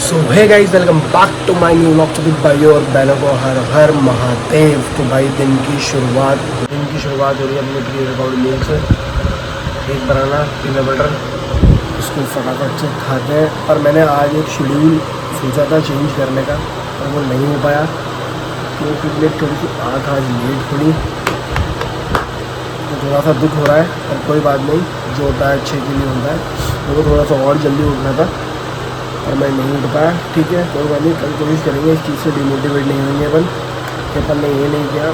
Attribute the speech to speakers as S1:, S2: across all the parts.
S1: So hey guys, welcome back to my new vlog. तो भाई और बहनों को हर हर महादेव। तो भाई दिन की शुरुआत हो रही है अपने प्री रिकॉर्ड मील से। एक बनाना पीनट बटर, इसको फटाफट से खाते हैं। पर मैंने आज एक शेड्यूल सोचा था चेंज करने का, और वो नहीं हो पाया क्योंकि मेरी थोड़ी सी आँख आज लेट खुली। तो थोड़ा सा दुख हो रहा है, पर कोई बात नहीं, जो होता है अच्छे के लिए होता है। मेरे को थोड़ा सा और जल्दी उठना था और मैं नहीं उठ पाया। ठीक है, कोई बात नहीं, कल कोशिश करेंगे। इस चीज़ से डिमोटिवेट नहीं होंगे अपन कि अपन ने ये नहीं किया।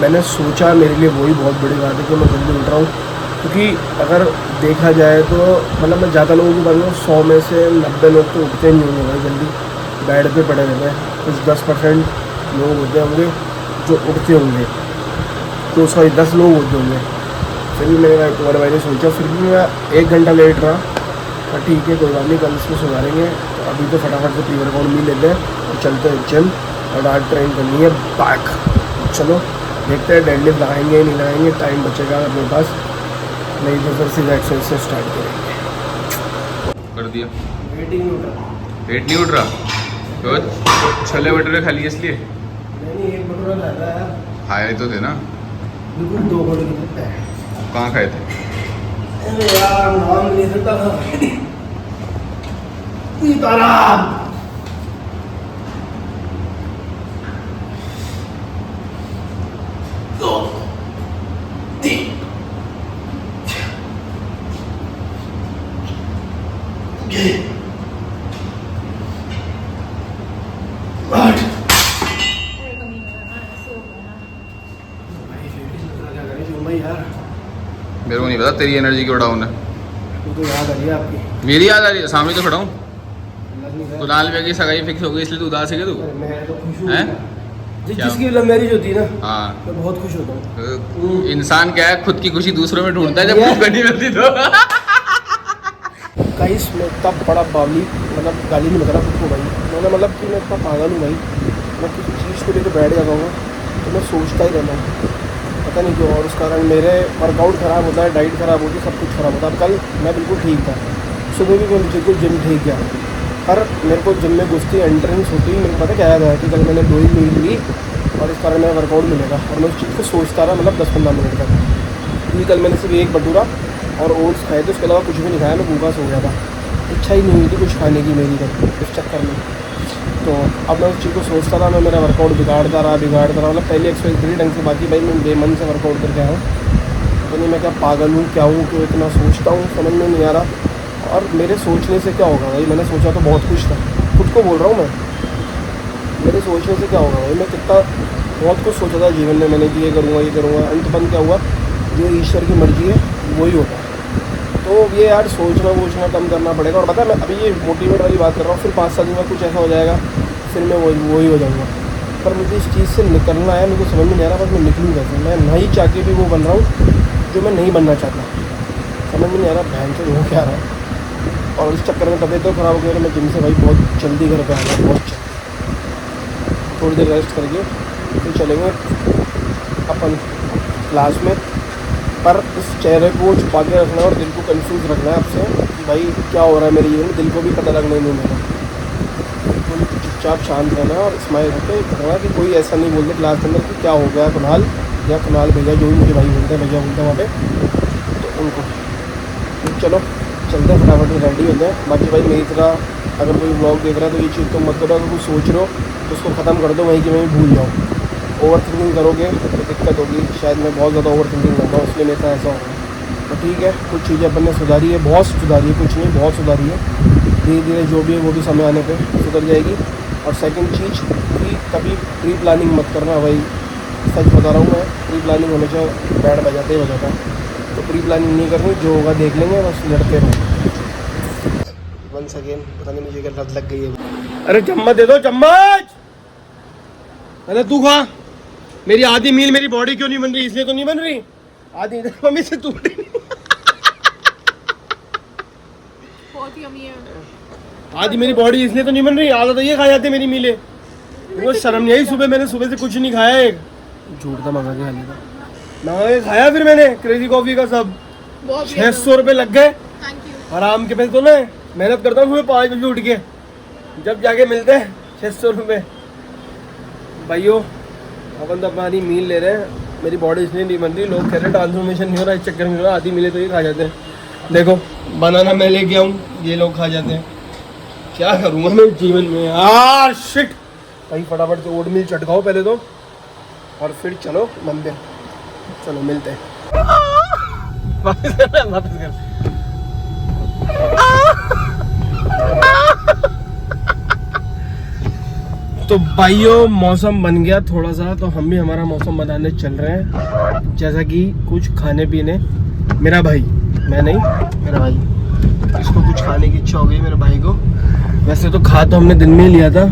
S1: मैंने सोचा, मेरे लिए वही बहुत बड़ी बात है कि मैं जल्दी उठ रहा हूँ। क्योंकि अगर देखा जाए तो मतलब मैं ज़्यादा लोगों की बात करूँ, 100 में से 90 लोग तो उठते नहीं होंगे भाई जल्दी, बेड पे पड़े रहते हैं। कुछ 10% लोग होते होंगे जो उठते होंगे, तो सॉरी 10 लोग होते होंगे। फिर भी मेरे भाई ने सोचा, फिर भी मैं 1 घंटा लेट रहा। पर ठीक है, कोई बात नहीं, कल इसको सुधारेंगे। तो अभी तो फटाफट से प्री वर्कआउट मिल लेते हैं और चलते हैं जिम। और आज ट्रेन करनी है बैक। चलो देखते हैं डेडलिफ्ट लगाएंगे नहीं लगाएंगे, टाइम बचेगा अपने पास, नहीं तो फिर सीधा एक्सरसाइज से स्टार्ट करेंगे।
S2: कर दिया।
S1: वेट नहीं उठ रहा।
S2: पेट नहीं उठ रहा तो छोले भटूरे खा लिए इसलिए?
S1: नहीं, एक भटूरा खाता है।
S2: खाए तो थे ना?
S1: बिल्कुल 2 घंटे की सकता है।
S2: कहाँ खाए थे?
S1: अरे यार, नाम नहीं सकता था। सीताराम।
S2: मेरे को नहीं पता तेरी एनर्जी क्यों डाउन है।
S1: तो याद आ रही है आपकी।
S2: मेरी याद आ रही है, सामने तो खड़ा हूँ।
S1: अल्लाह नहीं करे।
S2: कुणाल भैया की सगाई फिक्स हो गई इसलिए तू उदास है क्या? तू
S1: अरे मैं तो खुश हूँ।
S2: हैं? क्या?
S1: जिसकी लव मैरिज होती है ना,
S2: हाँ,
S1: मैं बहुत खुश होता हूँ।
S2: इंसान क्या है, खुद की खुशी दूसरों में ढूंढता है, जब खुद को नहीं मिलती तो।
S1: गाइस, मैं इतना बड़ा बावली, मतलब गाली नहीं बता रहा खुद को भाई। मैंने मतलब कि मैं इतना पागल हूँ भाई। मैं किसी चीज़ को लेकर बैठ जाता हूँ तो मैं सोचता ही रहता हूँ, पता नहीं क्यों। और उस कारण मेरे वर्कआउट ख़राब होता है, डाइट ख़राब होती है, सब कुछ ख़राब होता है। अब कल मैं बिल्कुल ठीक था, सुबह भी मैं बिल्कुल जिम ठीक गया, पर मेरे को जिम में घुसती एंट्रेंस होती, मेरे को पता क्या याद आया कि कल मैंने 2 ही मील ली और इस कारण मेरा वर्कआउट मिलेगा। और मैं उस चीज़ को सोचता रहा, मतलब 10-15 मिनट तक। क्योंकि कल मैंने सिर्फ एक भटूरा और ओट्स खाए थे, उसके अलावा कुछ भी नहीं खाया। मैं भूखा सो गया था, इच्छा ही नहीं हुई थी कुछ खाने की मेरी तक इस चक्कर में। तो अब मैं उस चीज़ को सोचता रहा, मैं मेरा वर्कआउट बिगाड़ता रहा। मतलब पहले एक्सरसाइज करी ढंग से, बाकी भाई मैं बेमन से वर्कआउट करके आया हूँ। तो नहीं, मैं क्या पागल हूँ क्या हूँ, क्यों इतना सोचता हूँ, समझ में नहीं आ रहा। और मेरे सोचने से क्या होगा भाई? मैंने सोचा तो बहुत कुछ था, खुद को बोल रहा हूँ मैं। मेरे सोचने से क्या होगा भाई? मैं कितना बहुत कुछ सोचा था जीवन में मैंने कि ये करूँगा। अंतपन क्या हुआ? जो ईश्वर की मर्जी है वही होता है। तो ये यार सोचना कम करना पड़ेगा। और पता है, मैं अभी ये मोटिवेट वाली बात कर रहा हूँ, फिर 5 साल में कुछ ऐसा हो जाएगा, फिर मैं वही हो जाऊँगा। पर मुझे इस चीज़ से निकलना है, मुझे समझ में नहीं आ रहा, बस मैं निकलूँ कैसे? मैं नहीं चाह के भी वो बन रहा हूँ जो मैं नहीं बनना चाहता, समझ में नहीं आ रहा बहन से हो क्या रहा है। और इस चक्कर में तबीयत तो ख़राब हो गई। मैं जिम से भाई बहुत जल्दी घर पे आना, बहुत जल्दी। थोड़ी देर रेस्ट करके फिर चलेंगे अपन क्लास में। पर इस चेहरे को छुपा के रखना है और दिल को कंफ्यूज रखना है आपसे कि भाई क्या हो रहा है मेरे जीवन में, दिल को भी पता लगने नहीं देना। बिल्कुल चुपचाप शांत रहना और स्माइल करके रखना कि कोई ऐसा नहीं बोलते क्लास के अंदर कि क्या हो गया कुणाल, या कुणाल भैया, जो भी मुझे भाई बोलते हैं, भैया बोलते हैं वहाँ पे, तो उनको। तो चलो चलते हैं, फटाफट से रेडी होते हैं। बाकी भाई मेरी तरह अगर कोई ब्लॉग देख रहा है तो ये चीज़ तो मत करो, अगर कुछ सोच रहे हो तो उसको ख़त्म कर दो वहीं कि मैं भूल जाऊँ। ओवर थिंकिंग करोगे तो दिक्कत होगी। शायद मैं बहुत ज़्यादा ओवर थिंकिंग करता हूँ, इसलिए मेरे साथ ऐसा होगा। तो ठीक है, कुछ चीज़ें अपन ने सुधारी है, बहुत सुधारी है, कुछ नहीं बहुत सुधारी है। धीरे धीरे जो भी है वो भी समय आने पे सुधर जाएगी। और सेकंड चीज़ कि कभी प्री प्लानिंग मत करना भाई, सच बता रहा हूँ मैं। प्री प्लानिंग होने से बैड बजाते ही बजाता है, तो प्री प्लानिंग नहीं करनी, जो होगा देख लेंगे, बस लड़ते रहो। वंस अगेन पता नहीं मुझे क्या लत लग गई है। अरे चम्मच दे दो, चम्मच। अरे तू खा, मेरी आधी मील मेरी बॉडी क्यों नहीं बन रही? इसलिए तो नहीं बन रही आधी, मम्मी से टूट रही।
S3: बहुत यम्मी है।
S1: आधी मेरी बॉडी इसलिए तो नहीं बन रही, आधा तो ये खा जाते मेरी मीले। वो शर्म नहीं आई? सुबह से कुछ नहीं खाया, एक झूठ था मंगा के खाने का, मंगा के खाया फिर मैंने क्रेजी कॉफी का सब। 600 रुपये लग गए,
S3: थैंक यू।
S1: आराम के पैसे तो ना, मेहनत करता हूँ सुबह 5 बजे उठ के। जब जाके मिलते हैं 600 रुपये भाइयों। अपन तो अपनी मील ले रहे हैं। मेरी बॉडी इसलिए नहीं बन रही, लोग कह रहे हैं ट्रांसफॉर्मेशन नहीं हो रहा, इस चक्कर में हो रहा। आधी मिले तो ये खा जाते हैं। देखो बनाना मैं लेके आऊँ, ये लोग खा जाते हैं। क्या करूँगा मैं जीवन में यार, शिट। भाई फटाफट से ओट मील चटकाओ पहले तो, और फिर चलो मंदिर। चलो मिलते हैं। वापस कर, वापस कर। तो भाइयों मौसम बन गया थोड़ा सा, तो हम भी हमारा मौसम बनाने चल रहे हैं। जैसा कि कुछ खाने पीने, मेरा भाई, मैं नहीं, मेरा भाई, इसको कुछ खाने की इच्छा हो गई मेरे भाई को। वैसे तो खा तो हमने दिन में ही लिया था,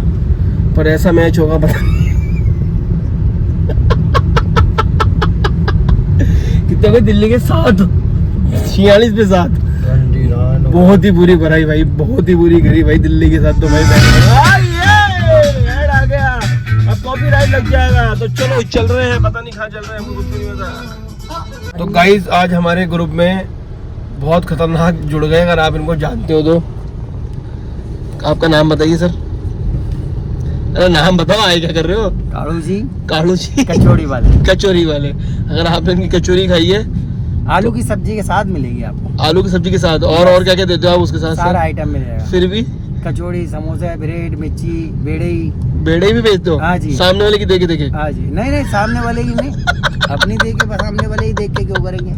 S1: पर ऐसा मैच होगा पता नहीं। कितने गए दिल्ली के 7, 46 पे 7। बहुत ही बुरी भराई भाई, बहुत ही बुरी करी भाई दिल्ली के साथ तो भाई। आ गया, अब कॉपीराइट लग जाएगा। तो चलो चल रहे हैं, पता नहीं कहाँ चल रहे हैं, हमको कुछ नहीं पता। तो गाइस आज हमारे ग्रुप में बहुत खतरनाक जुड़ गए। अगर आप इनको जानते हो तो आपका नाम बताइए सर। अरे नाम बताओ, आए क्या कर रहे हो?
S4: कालू जी।
S1: कालू जी
S4: कचौड़ी वाले।
S1: कचौरी वाले। अगर आपने इनकी कचौरी खाई है,
S4: आलू की सब्जी के साथ मिलेगी आपको।
S1: आलू की सब्जी के साथ, और क्या क्या देते हो आप उसके साथ?
S4: सारा आइटम मिलेगा।
S1: फिर भी
S4: कचौड़ी, समोसा, ब्रेड, मिर्ची, बेड़े।
S1: बेड़े भी बेचते हो?
S4: हाँ जी।
S1: सामने वाले की देखे देखे?
S4: हाँ जी। नहीं नहीं, सामने वाले की नहीं, अपनी देख के, बस सामने वाले ही देख के क्यों करेंगे।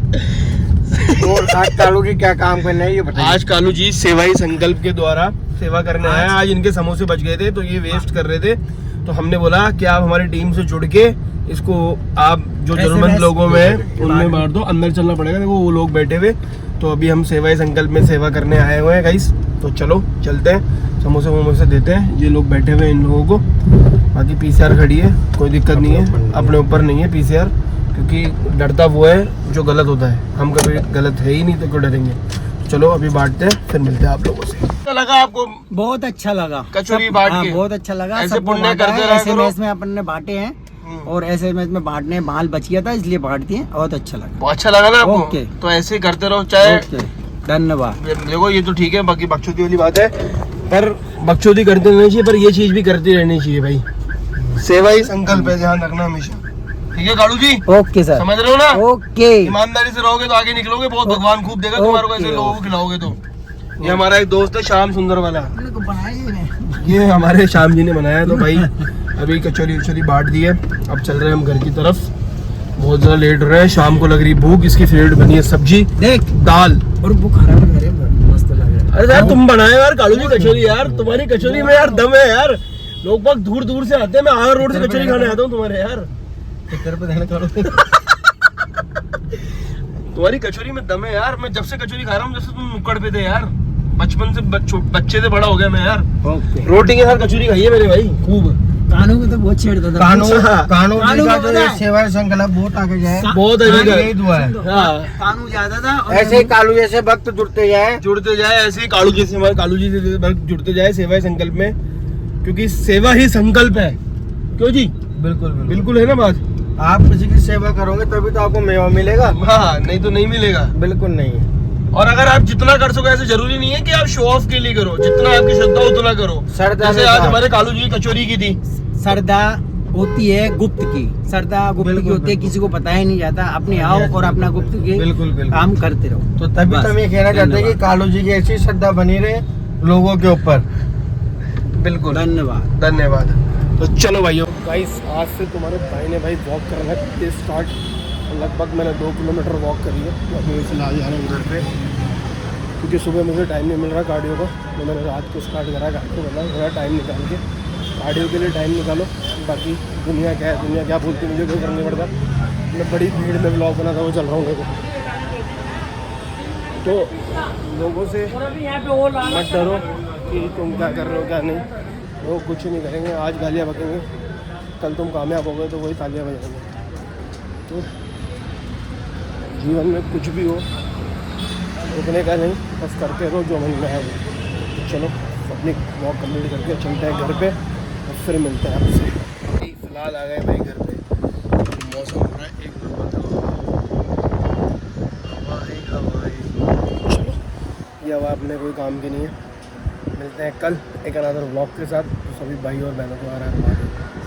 S1: और आज कालू जी क्या काम करना है ये बताइए। आज कालू जी सेवा ही संकल्प के द्वारा सेवा करने आए। आज इनके समोसे बच गए थे तो ये वेस्ट कर रहे थे, तो हमने बोला कि आप हमारी टीम से जुड़ के इसको आप जो जरूरतमंद लोगों में उनमें बांट दो। अंदर चलना पड़ेगा, देखो वो लोग बैठे हुए। तो अभी हम सेवा ही संकल्प में सेवा करने आए हुए हैं गाइस। तो चलो चलते हैं, समोसे वमोसे देते हैं। ये लोग बैठे हुए हैं इन लोगों को। बाकी पीसीआर खड़ी है, कोई दिक्कत नहीं है, अपने ऊपर नहीं है पीसीआर, क्योंकि डरता वो है जो गलत होता है। हम कभी गलत है ही नहीं तो क्यों डरेंगे। चलो अभी बांटते हैं, फिर मिलते हैं आप लोगों से। तो लगा आपको?
S4: बहुत अच्छा लगा
S1: कचौरी बांट के?
S4: बहुत अच्छा लगा।
S1: ऐसे
S4: सबको
S1: पुण्य
S4: बांटा
S1: करते
S4: है।
S1: रहा
S4: ऐसे
S1: करो।
S4: मैच में अपन ने बांटे हैं, और ऐसे मैच में बांटने माल बच गया था इसलिए बांट दिए। बहुत अच्छा लगा।
S1: बहुत अच्छा लगा ना आपको?
S4: ओके।
S1: तो ऐसे ही करते रहो, चाहे
S4: धन्यवाद।
S1: देखो ये तो ठीक है, बाकी बकचोदी वाली बात है, पर बकचोदी करते रहनी चाहिए, पर ये चीज भी करती रहनी चाहिए भाई। सेवा ही संकल्प है, ध्यान रखना हमेशा। ठीक है कालू जी?
S4: Okay sir.
S1: समझ रहे हो ना?
S4: ओके।
S1: ईमानदारी से रहोगे तो आगे निकलोगे, बहुत भगवान खूब देगा तुम्हारे को, ऐसे लोगों को खिलाओगे तो। ये हमारा एक दोस्त है श्याम सुंदर वाला, ये हमारे श्याम जी ने बनाया। तो भाई अभी कचौरी उचौरी बांट दी है, अब चल रहे हैं हम घर की तरफ। बहुत ज्यादा लेट हो रहा है, शाम को लग रही भूख। इसकी फेवरेट बनी है सब्जी, देख दाल, और भूख मस्त लग रहा है। अरे यार तुम बनाए यार कालू जी कचौरी, यार तुम्हारी कचौरी में यार दम है यार। लोग बहुत दूर दूर से आते हैं, मैं आगर रोड से कचौरी खाने आता हूँ तुम्हारे यार। तुम्हारी कचौरी में दम है यार। मैं जब से कचौरी खा रहा हूँ, जब से तुम नुक्कड़ पे थे यार, बचपन से बच्चे से बड़ा हो गया मैं यार। रोटी के साथ कचौरी खाई है मेरे भाई खूब।
S4: कानू में तो बहुत छेड़ता था।
S1: कानू
S4: का तो ये
S1: सेवा संकल्प बहुत आगे जाए, बहुत आगे यही दुआ है।
S4: कानू ज्यादा था,
S1: ऐसे ही कालू जैसे भक्त जुड़ते जाए, ऐसे ही कालू जी से भक्त जुड़ते जाए सेवा संकल्प में, क्योंकि सेवा ही संकल्प है। क्यों जी? बिल्कुल बिल्कुल है ना बात। आप किसी की सेवा करोगे तभी तो आपको मेवा मिलेगा। हाँ, नहीं तो नहीं मिलेगा। बिल्कुल नहीं। और अगर आप जितना कर सको, ऐसे जरूरी नहीं है कि आप शो ऑफ के लिए करो, जितना आपकी श्रद्धा उतना करो। जैसे आज हमारे कालू जी कचौरी की थी।
S4: श्रद्धा होती है गुप्त की, श्रद्धा गुप्त की होती है, किसी को पता ही नहीं जाता। अपने आओ और अपना गुप्त की काम करते रहो।
S1: तो तभी तो ये कहना चाहते हैं कि कालू जी की ऐसी श्रद्धा बनी रहे लोगों के ऊपर। बिल्कुल धन्यवाद। तो चलो भाइयों, गाइस आज से तुम्हारे भाई ने भाई वॉक करना है स्टार्ट। लगभग मैंने 2 किलोमीटर वॉक करी है। अभी मैं फिलहाल जा रहा हूँ घर पे, क्योंकि सुबह मुझे टाइम नहीं मिल रहा कार्डियो का। तो मैंने रात को स्टार्ट करा, रात को बोला थोड़ा टाइम निकाल के कार्डियो के लिए टाइम निकालो। बाकी दुनिया क्या है, दुनिया क्या बोलती है मुझे कोई करना पड़ता। मैं बड़ी भीड़ में ब्लॉग बना था, वो चल रहा हूँ देखो। तो लोगों से मत डरो कि तुम क्या कर रहे हो क्या नहीं, वो कुछ नहीं करेंगे। आज गालियाँ बकेंगे, कल तुम कामयाब हो गए तो वही तालियाँ बजाएंगे। तो जीवन में कुछ भी हो, रुकने का नहीं, बस करते रहो जो मन में है वो। चलो अपनी वॉक कंप्लीट करके चलते हैं घर पे, और फिर मिलते हैं आपसे। फिलहाल आ गए भाई घर पे। मौसम हो रहा है एक नंबर। चलो ये हवा अपने कोई काम की नहीं है, मिलते हैं कल एक अनदर व्लॉग के साथ। तो सभी भाई और बहनों को आ रहा है